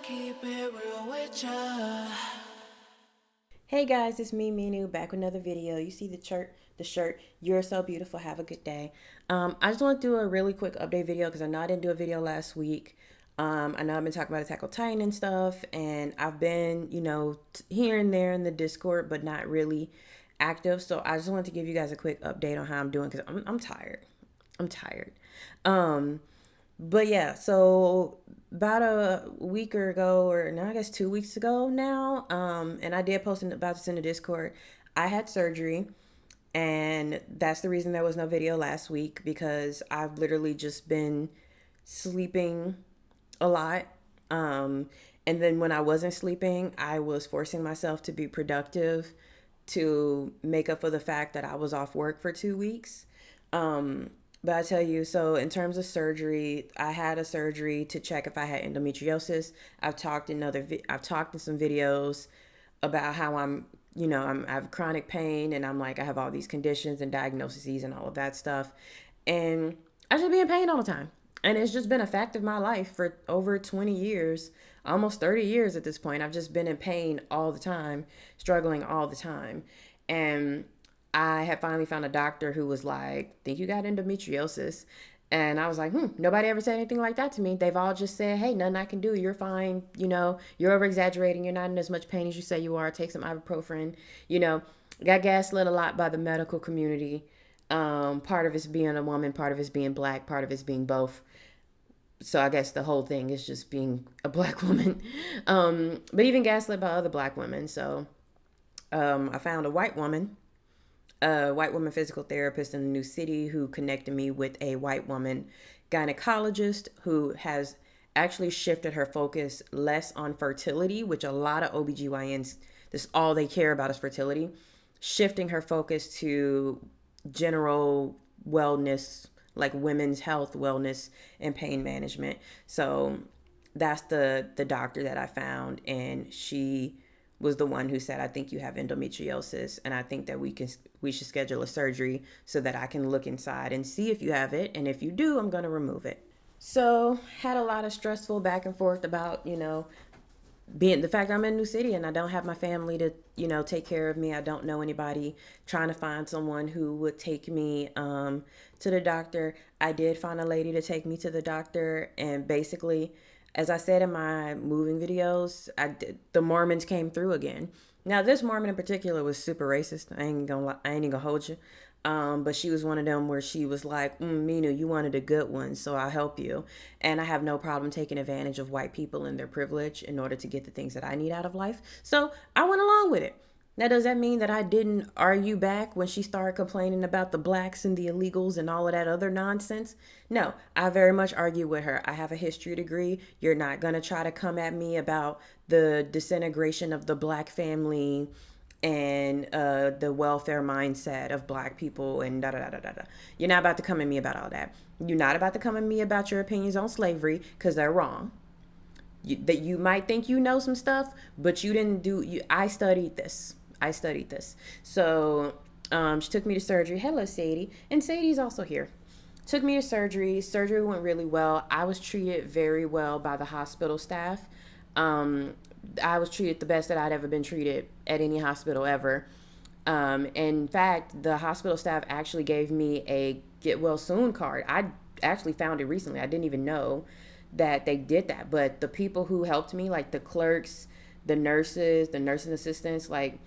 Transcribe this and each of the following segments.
keep it real with ya. Hey guys, it's me, Minu, back with another video. You see the shirt, You're So Beautiful, have a good day. I just want to do a really quick update video because I know I didn't do a video last week. I know I've been talking about Attack on Titan and stuff, and I've been, here and there in the Discord, but not really active. So I just wanted to give you guys a quick update on how I'm doing because I'm tired. I'm tired. Um, but yeah, so about a week or ago, or now I guess 2 weeks ago now, and I did post about this in the Discord. I had surgery, and that's the reason there was no video last week because I've literally just been sleeping a lot. Um, and then when I wasn't sleeping, I was forcing myself to be productive to make up for the fact that I was off work for 2 weeks. Um, but I tell you, so in terms of surgery, I had a surgery to check if I had endometriosis. I've talked in some videos about how I have chronic pain and I have all these conditions and diagnoses and all of that stuff. And I just be in pain all the time. And it's just been a fact of my life for over 20 years, almost 30 years at this point. I've just been in pain all the time, struggling all the time. And I had finally found a doctor who was like, think you got endometriosis. And I was like, nobody ever said anything like that to me. They've all just said, hey, nothing I can do. You're fine. You're over exaggerating. You're not in as much pain as you say you are. Take some ibuprofen. You know, got gaslit a lot by the medical community. Part of it's being a woman, part of it's being black, part of it's being both. So I guess the whole thing is just being a black woman. But even gaslit by other black women. So I found a white woman physical therapist in the new city who connected me with a white woman gynecologist who has actually shifted her focus less on fertility, which a lot of OBGYNs, this all they care about is fertility, shifting her focus to general wellness, like women's health, wellness, and pain management. So that's the doctor that I found, and she was the one who said, I think you have endometriosis, and I think that we should schedule a surgery so that I can look inside and see if you have it, and if you do, I'm going to remove it. So had a lot of stressful back and forth about, being the fact I'm in a new city and I don't have my family to, take care of me. I don't know anybody. Trying to find someone who would take me to the doctor. I did find a lady to take me to the doctor, and basically, as I said in my moving videos, the Mormons came through again. Now, this Mormon in particular was super racist. I ain't gonna hold you. But she was one of them where she was like, Minu, you wanted a good one, so I'll help you. And I have no problem taking advantage of white people and their privilege in order to get the things that I need out of life. So I went along with it. Now, does that mean that I didn't argue back when she started complaining about the blacks and the illegals and all of that other nonsense? No, I very much argue with her. I have a history degree. You're not going to try to come at me about the disintegration of the black family and the welfare mindset of black people and da da da da da. You're not about to come at me about all that. You're not about to come at me about your opinions on slavery because they're wrong. That you might think you know some stuff, but you didn't do. I studied this. I studied this. So she took me to surgery. Hello, Sadie. And Sadie's also here. Took me to surgery. Surgery went really well. I was treated very well by the hospital staff. Um, I was treated the best that I'd ever been treated at any hospital ever. In fact, the hospital staff actually gave me a get well soon card. I actually found it recently. I didn't even know that they did that. But the people who helped me, like the clerks, the nurses, the nursing assistants, like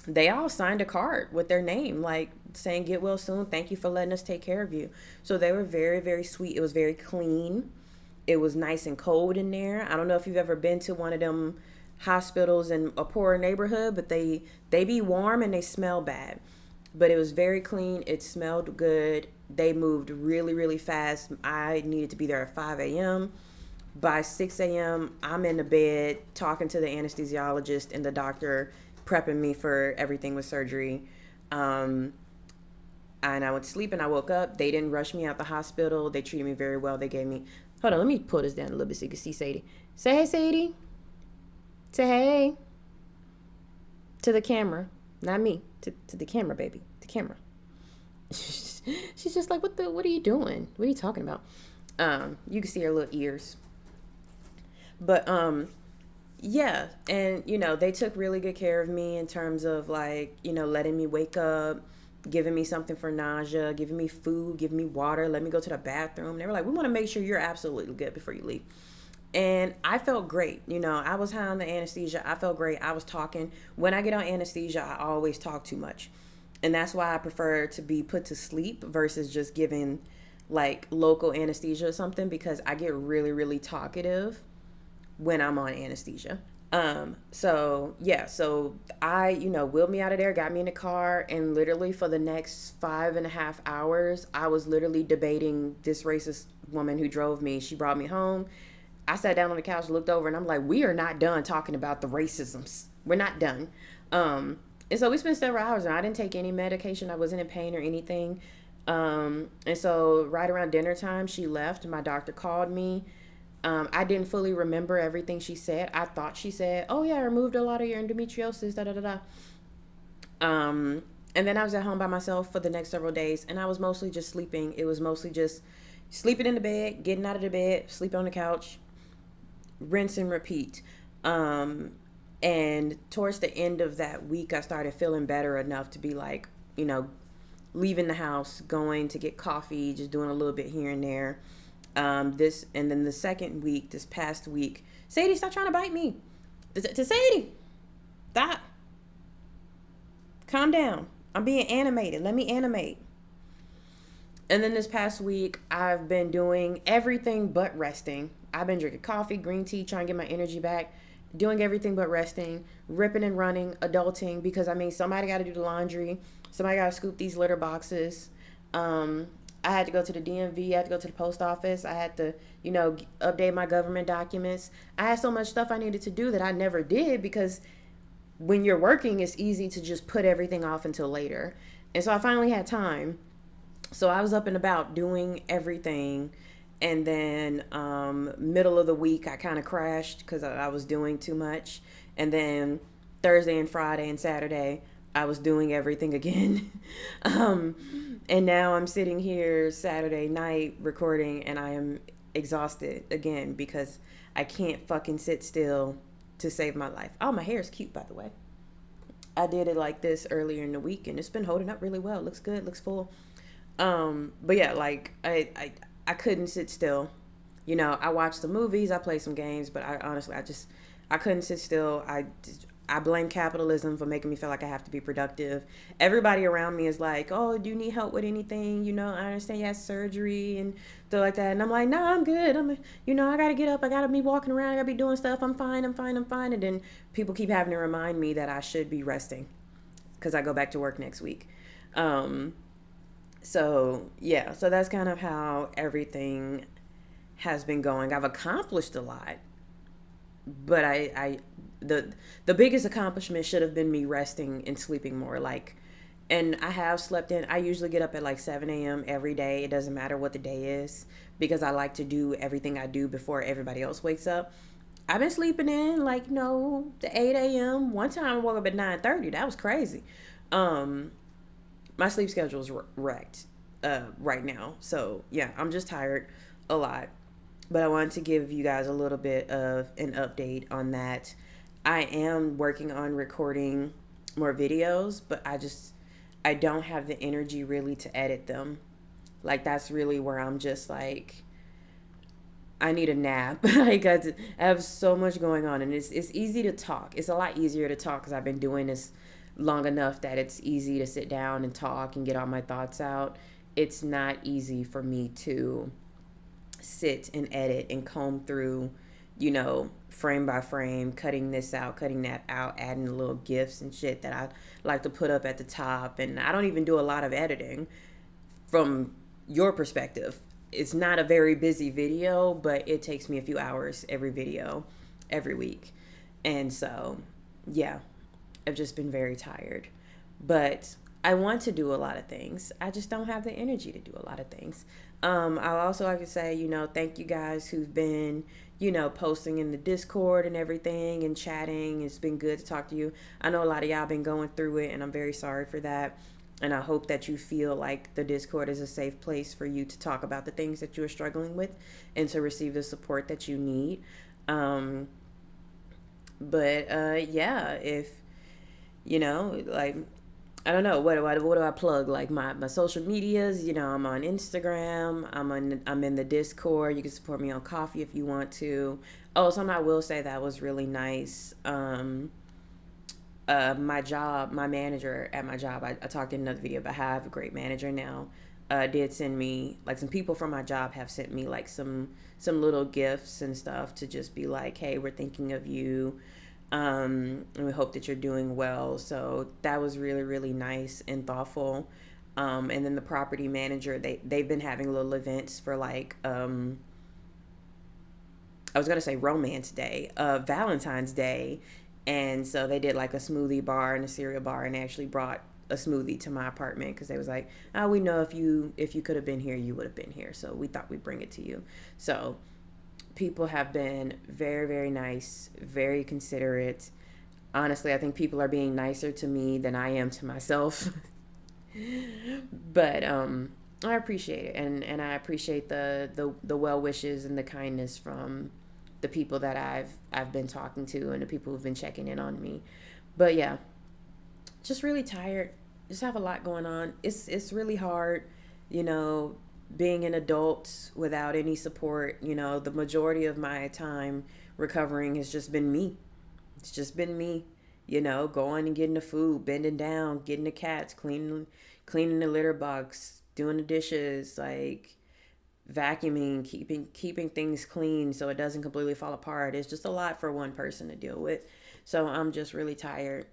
they all signed a card with their name, like saying get well soon, thank you for letting us take care of you. So they were very, very sweet. It was very clean. It was nice and cold in there. I don't know if you've ever been to one of them hospitals in a poorer neighborhood, but they be warm and they smell bad. But it was very clean. It smelled good. They moved really, really fast. I needed to be there at 5 a.m. By 6 a.m., I'm in the bed talking to the anesthesiologist and the doctor, prepping me for everything with surgery. Um, and I went to sleep and I woke up. They didn't rush me out the hospital. They treated me very well. They gave me. Hold on, let me pull this down a little bit so you can see Sadie. Say hey, Sadie. Say hey to the camera, not me. To the camera, baby. The camera. She's just like, what are you doing? What are you talking about? You can see her little ears. But yeah, and they took really good care of me in terms of like, letting me wake up, giving me something for nausea, giving me food, giving me water, let me go to the bathroom. They were like, "We want to make sure you're absolutely good before you leave." And I felt great. I was high on the anesthesia. I felt great. I was talking. When I get on anesthesia, I always talk too much. And that's why I prefer to be put to sleep versus just giving like local anesthesia or something, because I get really, really talkative when I'm on anesthesia. So yeah, so I, wheeled me out of there, got me in the car, and literally for the next 5.5 hours, I was literally debating this racist woman who drove me. She brought me home. I sat down on the couch, looked over, and I'm like, we are not done talking about the racisms. We're not done. And so we spent several hours, and I didn't take any medication. I wasn't in pain or anything. And so right around dinner time, she left. My doctor called me. I didn't fully remember everything she said. I thought she said, "Oh yeah, I removed a lot of your endometriosis." Da da da da. And then I was at home by myself for the next several days, and I was mostly just sleeping. It was mostly just sleeping in the bed, getting out of the bed, sleeping on the couch, rinse and repeat. And towards the end of that week, I started feeling better enough to be like, leaving the house, going to get coffee, just doing a little bit here and there. This and then the second week, this past week, Sadie, stop trying to bite me. To Sadie, stop. Calm down. I'm being animated. Let me animate. And then this past week, I've been doing everything but resting. I've been drinking coffee, green tea, trying to get my energy back, doing everything but resting, ripping and running, adulting, because somebody got to do the laundry. Somebody got to scoop these litter boxes. I had to go to the DMV. I had to go to the post office. I had to, update my government documents. I had so much stuff I needed to do that I never did, because when you're working, it's easy to just put everything off until later. And so I finally had time. So I was up and about doing everything. And then middle of the week, I kind of crashed because I was doing too much. And then Thursday and Friday and Saturday, I was doing everything again. And now I'm sitting here Saturday night recording, and I am exhausted again because I can't fucking sit still to save my life. Oh, my hair is cute, by the way. I did it like this earlier in the week, and it's been holding up really well. It looks good, looks full. But yeah, like I couldn't sit still. I watched the movies, I played some games, but I honestly, I couldn't sit still. I blame capitalism for making me feel like I have to be productive. Everybody around me is like, "Oh, do you need help with anything? I understand you had surgery and stuff like that." And I'm like, "No, I'm good. I got to get up. I got to be walking around. I got to be doing stuff. I'm fine. I'm fine. I'm fine." And then people keep having to remind me that I should be resting because I go back to work next week. So yeah, so that's kind of how everything has been going. I've accomplished a lot, but the biggest accomplishment should have been me resting and sleeping more. And I have slept in. I usually get up at like 7 a.m. every day. It doesn't matter what the day is, because I like to do everything I do before everybody else wakes up. I've been sleeping in the 8 a.m. One time I woke up at 9:30. That was crazy. My sleep schedule is wrecked right now. So yeah, I'm just tired a lot. But I wanted to give you guys a little bit of an update on that. I am working on recording more videos, but I don't have the energy really to edit them. Like, that's really where I'm just like, I need a nap. I have so much going on, and it's easy to talk. It's a lot easier to talk because I've been doing this long enough that it's easy to sit down and talk and get all my thoughts out. It's not easy for me to sit and edit and comb through, frame by frame, cutting this out, cutting that out, adding little gifs and shit that I like to put up at the top. And I don't even do a lot of editing from your perspective. It's not a very busy video, but it takes me a few hours every video, every week. And so, yeah, I've just been very tired. But I want to do a lot of things. I just don't have the energy to do a lot of things. I also like to say, thank you guys who've been, posting in the Discord and everything and chatting. It's been good to talk to you. I know a lot of y'all been going through it, and I'm very sorry for that. And I hope that you feel like the Discord is a safe place for you to talk about the things that you are struggling with and to receive the support that you need. Um, but yeah, if like I don't know what do I plug, like my social medias. I'm on Instagram. I'm in the Discord. You can support me on Coffee if you want to. Oh, something I will say that was really nice. My job, my manager at my job, I talked in another video about how I have a great manager now. Did send me, like, some people from my job have sent me like some little gifts and stuff to just be like, hey, we're thinking of you, and we hope that you're doing well. So that was really really nice and thoughtful. And then the property manager, they've been having little events for like I was gonna say Romance Day, Valentine's Day, and so they did like a smoothie bar and a cereal bar, and they actually brought a smoothie to my apartment because they was like, "Oh, we know if you could have been here, you would have been here." So we thought we'd bring it to you. So people have been very very nice, very considerate. Honestly, I think people are being nicer to me than I am to myself. But I appreciate it, and I appreciate the well wishes and the kindness from the people that I've been talking to and the people who've been checking in on me. But yeah, just really tired. Just have a lot going on. It's really hard, you know, being an adult without any support. The majority of my time recovering has just been me. It's just been me, going and getting the food, bending down, getting the cats, cleaning the litter box, doing the dishes, like vacuuming, keeping things clean so it doesn't completely fall apart. It's just a lot for one person to deal with. So I'm just really tired,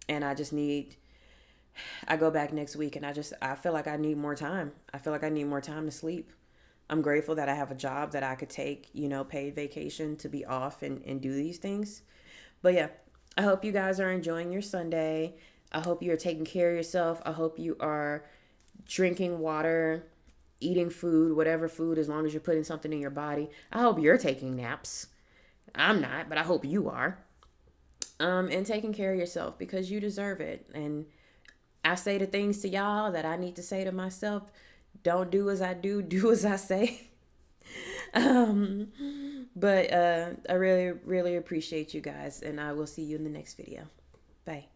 and I go back next week, and I feel like I need more time. I feel like I need more time to sleep. I'm grateful that I have a job that I could take, paid vacation to be off and do these things. But yeah, I hope you guys are enjoying your Sunday. I hope you are taking care of yourself. I hope you are drinking water, eating food, whatever food, as long as you're putting something in your body. I hope you're taking naps. I'm not, but I hope you are. And taking care of yourself because you deserve it. And I say the things to y'all that I need to say to myself. Don't do as I do, do as I say. um, but I really, really appreciate you guys, and I will see you in the next video. Bye.